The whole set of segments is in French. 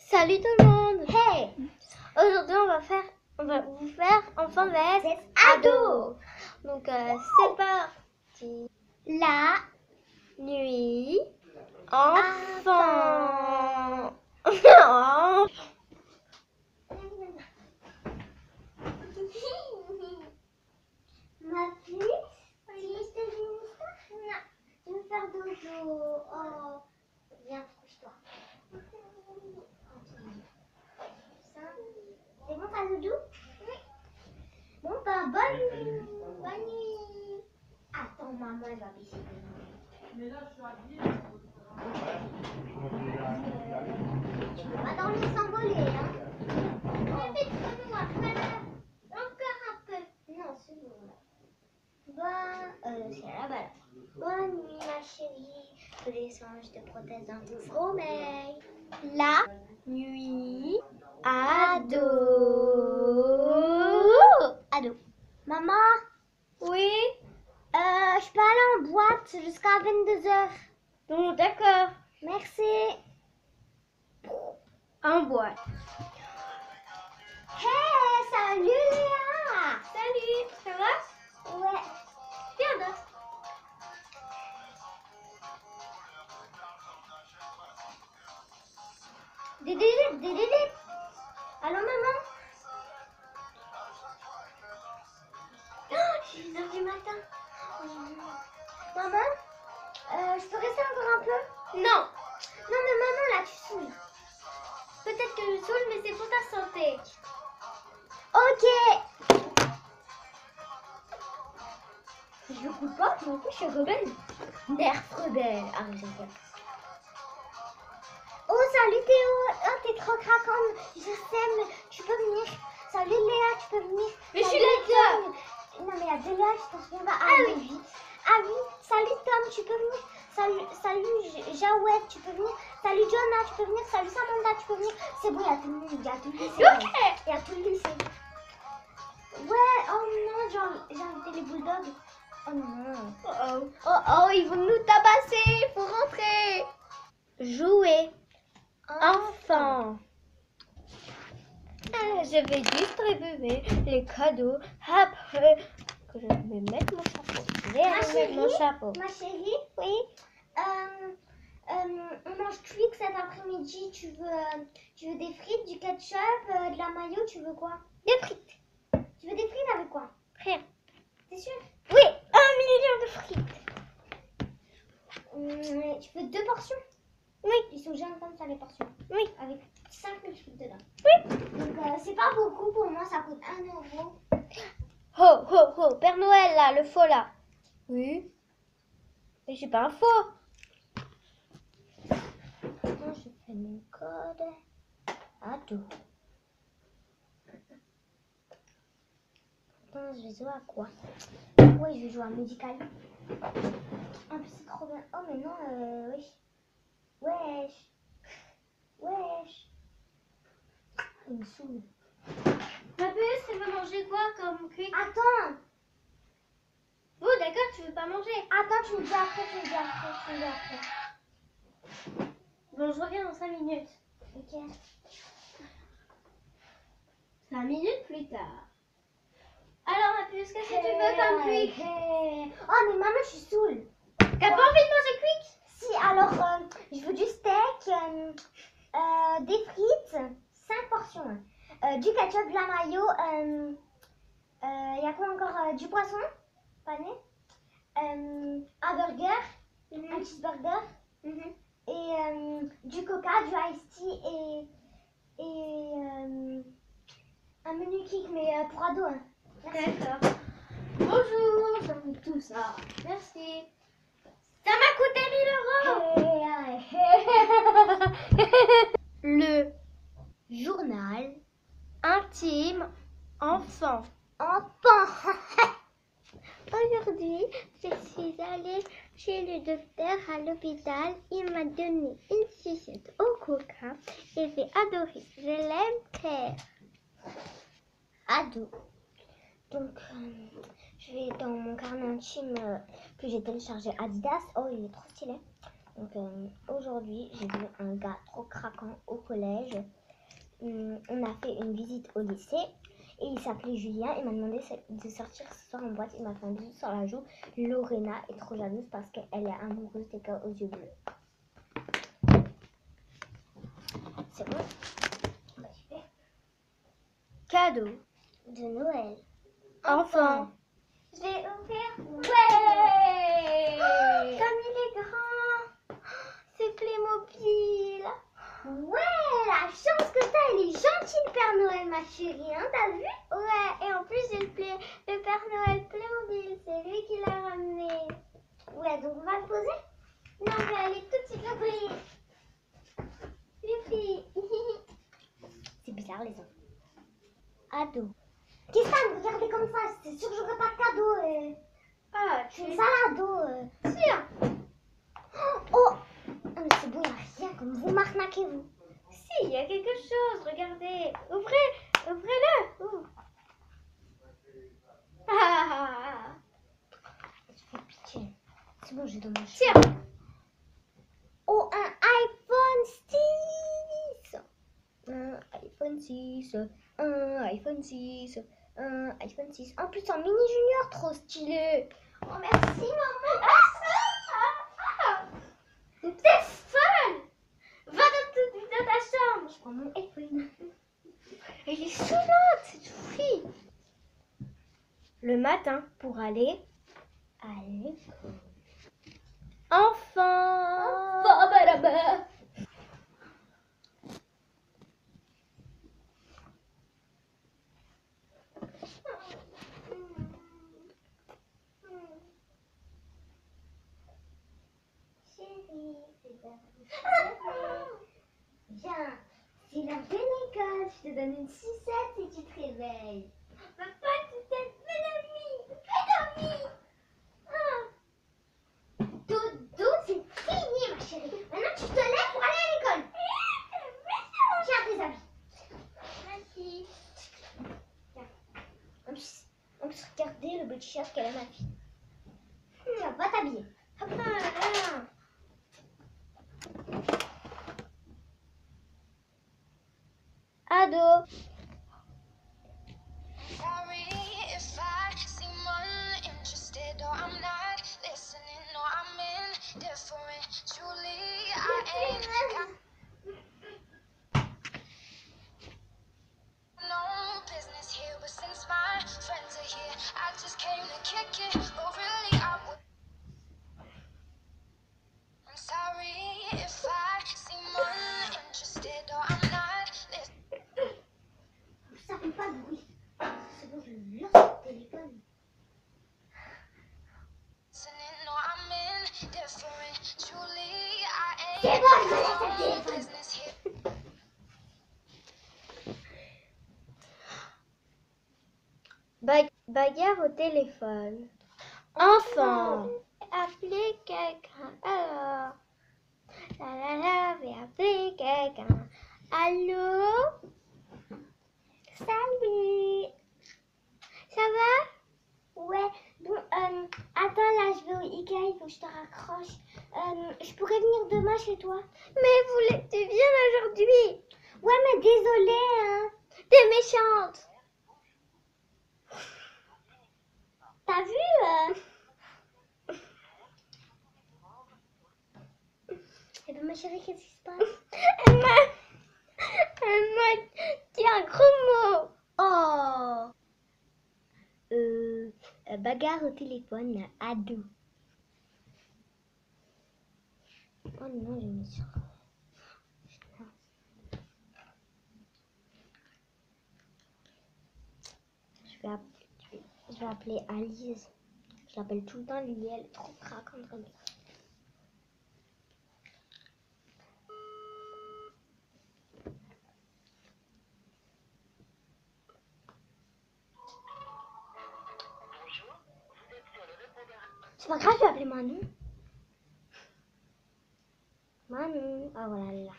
Salut tout le monde. Hey! Aujourd'hui on va vous faire enfant vs ado. Donc c'est parti. La Nuit enfant. Ma puce, je te dis une histoire? Non, je veux faire dodo. Oh, viens, couche-toi. C'est bon, t'as dodo? Oui. Bon, bah, bonne nuit. Bonne nuit. Attends, maman, elle va baisser. Mais là, je suis habillée. Tu peux pas dormir s'envoler, hein? Répète comme moi, encore un peu. Non, c'est bon. C'est là-bas. Bonne nuit, ma chérie. Que les anges te protègent dans ton sommeil. La nuit ado. Ado. Maman, Oui. je peux aller en boîte jusqu'à 22h. Bon d'accord. Merci. En boîte. Hey, salut Léa. Salut. Ça va? Ouais. Viens là. Dédé. Allô, maman? Oh, il est 1h du matin. Maman, je peux rester encore un peu? Non. Non, mais maman, là, tu saoules. Peut-être que je saoule, mais c'est pour ta santé. Ok. Je le coupe pas, je m'en fous, je suis rebelle. Nerf rebelle. Ah, j'aime. Oh, salut Théo. Oh, t'es trop craquante. Je sais, mais tu peux venir. Salut Léa, tu peux venir. Mais je suis Salut, là déjà. Tom. Non, mais il y a deux Léa, je t'en souviens pas. Ah oui. Oui. Ah oui. Salut Tom, tu peux venir. Salut Jawed, tu peux venir. Salut Jonah, tu peux venir. Salut Samantha, tu peux venir. C'est bon, il y a tout le monde. Il y a tout le lycée. Ok. Il y a tout le lycée. Ouais, oh non, j'ai invité les bulldogs. Oh non. Oh, ils vont nous tabasser, il faut rentrer. Jouer. Enfant. Je vais distribuer les cadeaux après que je vais mettre mon chapeau. Je vais aller mettre mon chapeau. Ma chérie, Oui. on mange cuit cet après-midi. Tu veux des frites, du ketchup, de la mayo, tu veux quoi? Des frites. Tu veux des frites avec quoi? Frère. T'es sûr? Oui, 1 million de frites. Tu veux 2 portions? Oui. Ils sont jaunes comme ça les portions. Oui. Avec 5000 frites dedans. Oui. Donc c'est pas beaucoup pour moi, ça coûte 1 euro. Ho, Père Noël là, le faux là. Oui. Mais c'est pas un faux. Attends, je fais mon code. Ado. Attends, je vais jouer à quoi? Oui, je vais jouer à Musical. En plus, c'est trop bien. Oh, mais non, wesh. Il me saoule. Ma puce, tu veux manger quoi comme quick? Attends, Bon, d'accord, tu veux pas manger. tu me dis après, Bon, je reviens dans 5 minutes. Ok. 5 minutes plus tard. Alors, ma puce, qu'est-ce que tu veux comme quick? Oh, mais maman, je suis saoule. T'as pas envie de manger quick? Si, alors, je veux du steak, des frites, 5 portions. Du ketchup, de la mayo, il y a quoi encore? Du poisson pané, un burger, un cheeseburger, et du coca, du iced tea et un menu kick, mais pour ado. Hein. D'accord. Bonjour, j'aime tout ça. Merci. Ça m'a coûté 1000 euros. Le journal intime enfant. Aujourd'hui, je suis allée chez le docteur à l'hôpital. Il m'a donné une sucette au coca et j'ai adoré. Je l'aime très. Ado. Donc, je vais dans mon carnet intime que j'ai téléchargé Adidas. Oh, il est trop stylé. Donc, aujourd'hui, j'ai vu un gars trop craquant au collège. on a fait une visite au lycée et il s'appelait Julien. Il m'a demandé de sortir ce soir en boîte. Il m'a fait un bisou sur la joue. Lorena est trop jalouse parce qu'elle est amoureuse des gars aux yeux bleus. C'est bon? Cadeau. De Noël. Enfant. Je vais ouvrir. Ouais. Comme il est grand. C'est Playmobil. Ouais, la chance que t'as. Il est gentil le Père Noël, ma chérie. Hein, t'as vu? Ouais, et en plus j'ai le Père Noël Playmobil. C'est lui qui l'a ramené. Ouais, donc on va le poser. Non, mais elle est toute surprise. Youpi. C'est bizarre, les enfants. Ado. Qu'est-ce que t'as à me regarder comme ça? C'est sûr que j'aurai pas de cadeau. Ah, Je suis salado. sûr. Oh, mais c'est bon, il n'y a rien comme vous m'arnaquez, vous. Si, il y a quelque chose. Regardez. Ouvrez-le. Ouvre. Ah. Je fais pitié. C'est bon, j'ai dans mon Tiens. Oh, un iPhone 6. Un iPhone 6. Un iPhone 6. Un iPhone 6. En plus, en mini junior, trop stylé. Oh, merci, maman. C'est fun. Va dans ta chambre. Je prends mon iPhone. Elle est soulante, cette fille. Le matin, pour aller À l'école. enfant. Chérie, c'est l'heure de Viens, c'est l'heure de l'école. Je te donne une sucette si tu te réveilles. Papa, tu t'es fait d'amis. Dodo, c'est fini, ma chérie. Maintenant, tu te lèves pour aller à l'école. Tiens tes habits. Merci. On peut regarder le petit chef qu'elle a, ma fille. Tiens, va t'habiller. Papa, là. Ado. Sorry if I seem uninterested or I'm not listening or I'm indifferent. Truly, I ain't got no business here, but since my friends are here, I just came to kick it. But really, I would. I'm sorry if I seem uninterested or I'm not listening. Ça fait pas de bruit. C'est bon, je lance le téléphone. No, I'm indifferent. Truly, I ain't C'est bon, je me laisse le got no téléphone. business here. Bagarre au téléphone. Enfant. Appeler quelqu'un. Alors. Je vais appeler quelqu'un. Allô? Salut. Ça va? Ouais, bon, attends, là, je vais au Ikea, il faut que je te raccroche. Je pourrais venir demain chez toi? Mais tu viens aujourd'hui. Ouais, mais désolée, hein. T'es méchante. T'as vu Eh ben, ma chérie, qu'est-ce qui se passe? Elle m'a dit un gros mot. Oh bagarre au téléphone, ado. Oh non, j'ai mis sur... Je vais appeler Alice. Je l'appelle tout le temps Lily, elle est trop craquante comme ça. C'est pas grave, je vais appeler Manu. Manu, ah voilà, elle est là.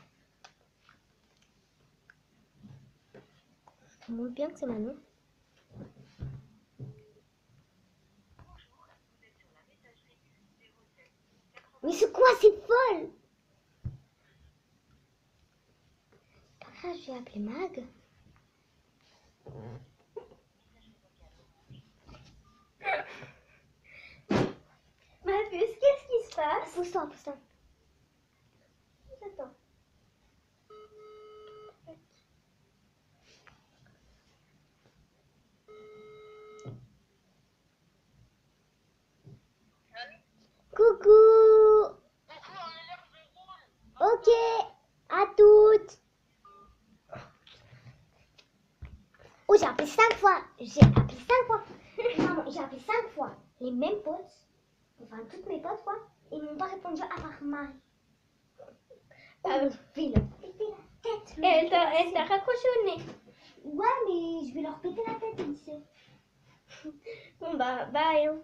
Je te montre bien que c'est Manu. Mais c'est quoi, c'est folle? Pas grave, je Tu vas appeler Mag? Ma puce, qu'est-ce qui se passe? Pousse-toi, pousse-toi. Attends. Coucou. Ok, à toutes. Oh, j'ai appelé 5 fois. J'ai appelé 5 fois. Maman, j'ai appelé 5 fois. Les mêmes potes. Enfin, toutes mes potes, quoi. Ils m'ont pas répondu à part Marie. Oh, Ah, le vilain. Péter la tête. Et elle t'a raccroché au nez. Ouais, mais je vais leur péter la tête, il sait. Bon bah, bye. Hein.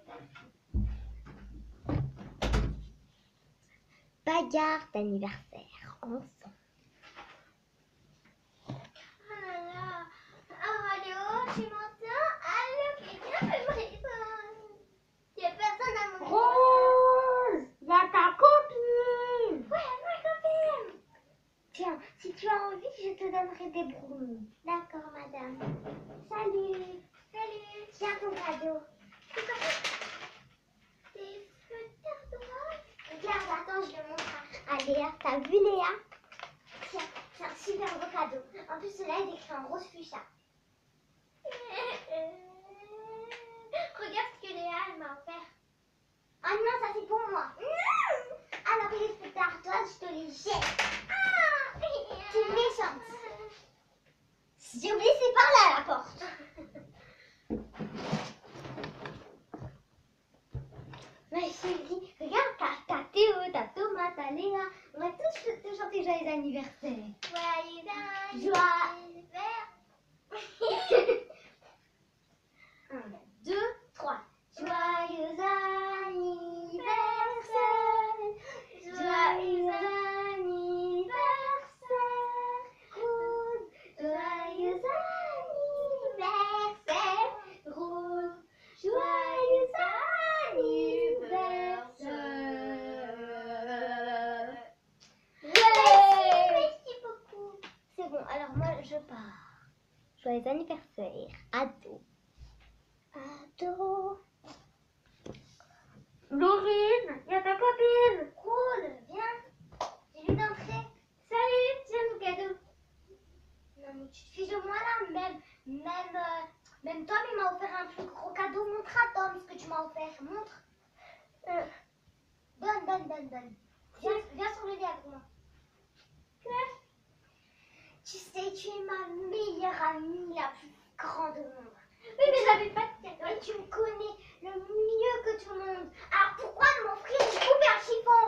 Bagarre d'anniversaire ensemble. Oh là là. Oh, allô, tu m'entends? Allô, quelqu'un peut me répondre? Y'a personne à mon Rose, il y a ta copine. Ouais, ma copine. Tiens, si tu as envie, je te donnerai des brownies. D'accord, madame. Salut. Salut. Tiens ton cadeau. C'est quoi ça? Des feutres de rose? Regarde, attends, je le montre à Léa. T'as vu Léa? Tiens, c'est un super beau cadeau. En plus, celui-là, il est écrit en rose fuchsia. Regarde ce que Léa elle m'a offert. Ah non, ça c'est pour moi. Non. Alors, il est peut-être à toi, je te les jette. Ah. Tu es méchante. J'ai oublié, c'est par là la porte. Ma chérie, regarde, t'as Théo, t'as Thomas, t'as Léa. On va tous te chanter joyeux anniversaire. Joyeux Joie. anniversaire. 1, 2, 3. Joyeux anniversaire. Joyeux anniversaire. Rose. Joyeux anniversaire. Rose. Joyeux anniversaire. Merci beaucoup. C'est bon, alors moi je pars. Joyeux anniversaire, ado. Ado. Laurine, y'a ta copine. Cool, viens. Dis-lui d'entrer. Salut, tiens mon cadeau. Non mais tu te fiches de moi là, même Tom il m'a offert un plus gros cadeau. Montre à Tom ce que tu m'as offert. Montre. Donne. Viens sur le lit avec moi. Tu sais, tu es ma meilleure amie, la plus grande au monde. Oui, mais j'avais pas de cadeau. Et tu me connais le mieux que tout le monde. Alors pourquoi m'offrir une coupe et un chiffon?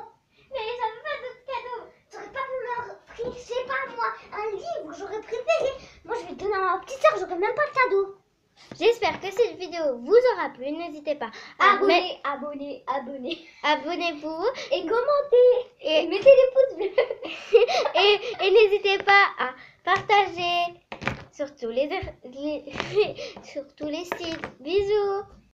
Mais j'avais pas d'autres cadeaux. T'aurais pas pu m'offrir, je sais pas moi, un livre, j'aurais préféré. Moi je vais le donner à ma petite soeur, j'aurais même pas de cadeau. J'espère que cette vidéo vous aura plu. N'hésitez pas à abonnez-vous Et commentez. et Mettez des pouces bleus. et n'hésitez pas à partager sur tous les sites. Bisous.